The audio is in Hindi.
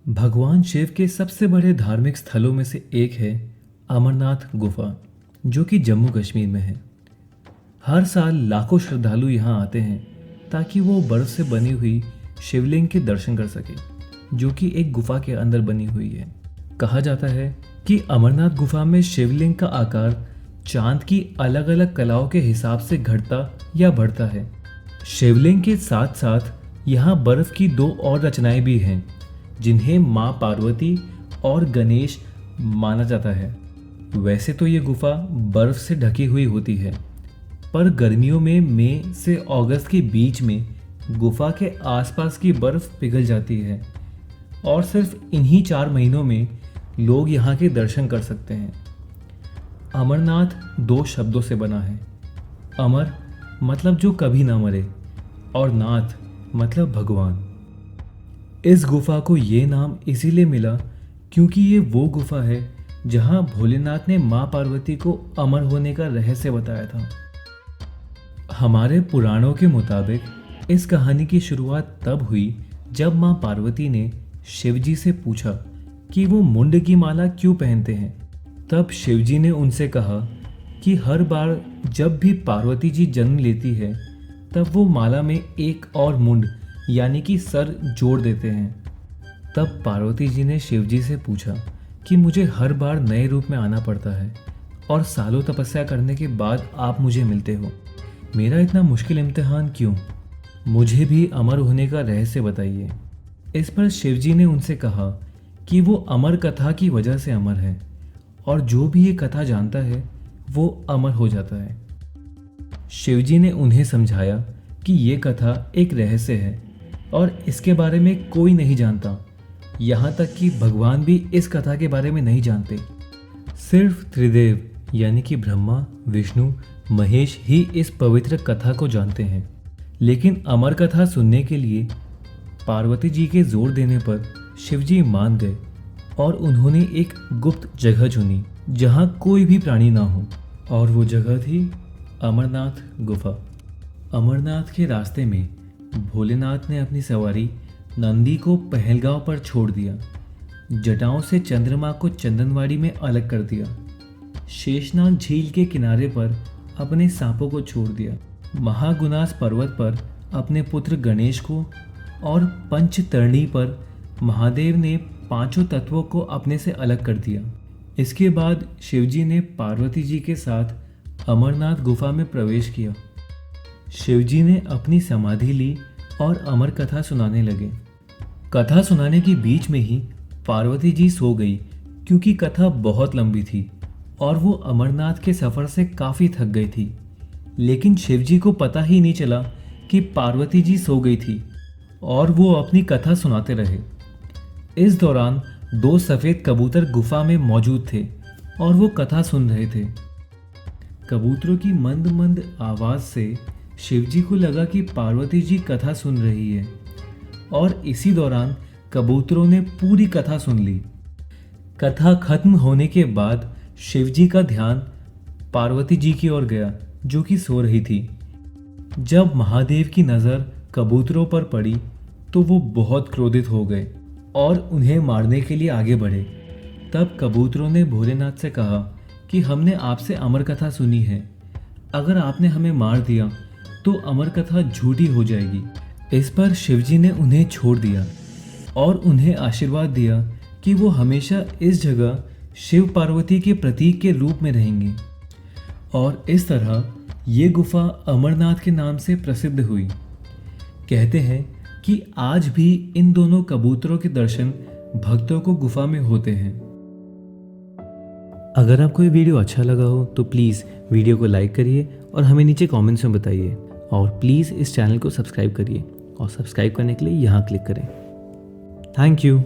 भगवान शिव के सबसे बड़े धार्मिक स्थलों में से एक है अमरनाथ गुफा, जो कि जम्मू कश्मीर में है। हर साल लाखों श्रद्धालु यहाँ आते हैं ताकि वो बर्फ से बनी हुई शिवलिंग के दर्शन कर सके, जो कि एक गुफा के अंदर बनी हुई है। कहा जाता है कि अमरनाथ गुफा में शिवलिंग का आकार चांद की अलग अलग कलाओं के हिसाब से घटता या बढ़ता है। शिवलिंग के साथ साथ यहाँ बर्फ की दो और रचनाएं भी हैं, जिन्हें माँ पार्वती और गणेश माना जाता है। वैसे तो ये गुफा बर्फ से ढकी हुई होती है, पर गर्मियों में मई से अगस्त के बीच में गुफा के आसपास की बर्फ पिघल जाती है और सिर्फ इन्हीं 4 महीनों में लोग यहाँ के दर्शन कर सकते हैं। अमरनाथ 2 शब्दों से बना है। अमर मतलब जो कभी ना मरे, और नाथ मतलब भगवान। इस गुफा को ये नाम इसीलिए मिला क्योंकि ये वो गुफा है जहाँ भोलेनाथ ने माँ पार्वती को अमर होने का रहस्य बताया था। हमारे पुराणों के मुताबिक इस कहानी की शुरुआत तब हुई जब माँ पार्वती ने शिवजी से पूछा कि वो मुंड की माला क्यों पहनते हैं। तब शिवजी ने उनसे कहा कि हर बार जब भी पार्वती जी जन्म लेती है तब वो माला में एक और मुंड यानी कि सर जोड़ देते हैं। तब पार्वती जी ने शिवजी से पूछा कि मुझे हर बार नए रूप में आना पड़ता है और सालों तपस्या करने के बाद आप मुझे मिलते हो, मेरा इतना मुश्किल इम्तिहान क्यों? मुझे भी अमर होने का रहस्य बताइए। इस पर शिवजी ने उनसे कहा कि वो अमर कथा की वजह से अमर है और जो भी ये कथा जानता है वो अमर हो जाता है। शिवजी ने उन्हें समझाया कि ये कथा एक रहस्य है और इसके बारे में कोई नहीं जानता, यहाँ तक कि भगवान भी इस कथा के बारे में नहीं जानते। सिर्फ त्रिदेव यानी कि ब्रह्मा, विष्णु, महेश ही इस पवित्र कथा को जानते हैं। लेकिन अमर कथा सुनने के लिए पार्वती जी के जोर देने पर शिवजी मान गए और उन्होंने एक गुप्त जगह चुनी जहाँ कोई भी प्राणी ना हो, और वो जगह थी अमरनाथ गुफा। अमरनाथ के रास्ते में भोलेनाथ ने अपनी सवारी नंदी को पहलगांव पर छोड़ दिया, जटाओं से चंद्रमा को चंदनवाड़ी में अलग कर दिया, शेषनाग झील के किनारे पर अपने सांपों को छोड़ दिया, महागुनास पर्वत पर अपने पुत्र गणेश को, और पंचतरणी पर महादेव ने 5 तत्वों को अपने से अलग कर दिया। इसके बाद शिवजी ने पार्वती जी के साथ अमरनाथ गुफा में प्रवेश किया। शिवजी ने अपनी समाधि ली और अमर कथा सुनाने लगे। कथा सुनाने के बीच में ही पार्वती जी सो गई क्योंकि कथा बहुत लंबी थी और वो अमरनाथ के सफ़र से काफ़ी थक गई थी। लेकिन शिवजी को पता ही नहीं चला कि पार्वती जी सो गई थी और वो अपनी कथा सुनाते रहे। इस दौरान 2 सफ़ेद कबूतर गुफा में मौजूद थे और वो कथा सुन रहे थे। कबूतरों की मंद मंद आवाज़ से शिवजी को लगा कि पार्वती जी कथा सुन रही है, और इसी दौरान कबूतरों ने पूरी कथा सुन ली। कथा खत्म होने के बाद शिवजी का ध्यान पार्वती जी की ओर गया, जो कि सो रही थी। जब महादेव की नज़र कबूतरों पर पड़ी तो वो बहुत क्रोधित हो गए और उन्हें मारने के लिए आगे बढ़े। तब कबूतरों ने भोलेनाथ से कहा कि हमने आपसे अमर कथा सुनी है, अगर आपने हमें मार दिया तो अमर कथा झूठी हो जाएगी। इस पर शिवजी ने उन्हें छोड़ दिया और उन्हें आशीर्वाद दिया कि वो हमेशा इस जगह शिव पार्वती के प्रतीक के रूप में रहेंगे, और इस तरह ये गुफा अमरनाथ के नाम से प्रसिद्ध हुई। कहते हैं कि आज भी इन दोनों कबूतरों के दर्शन भक्तों को गुफा में होते हैं। अगर आपको ये वीडियो अच्छा लगा हो तो प्लीज़ वीडियो को लाइक करिए और हमें नीचे कमेंट्स में बताइए, और प्लीज़ इस चैनल को सब्सक्राइब करिए, और सब्सक्राइब करने के लिए यहाँ क्लिक करें। Thank you.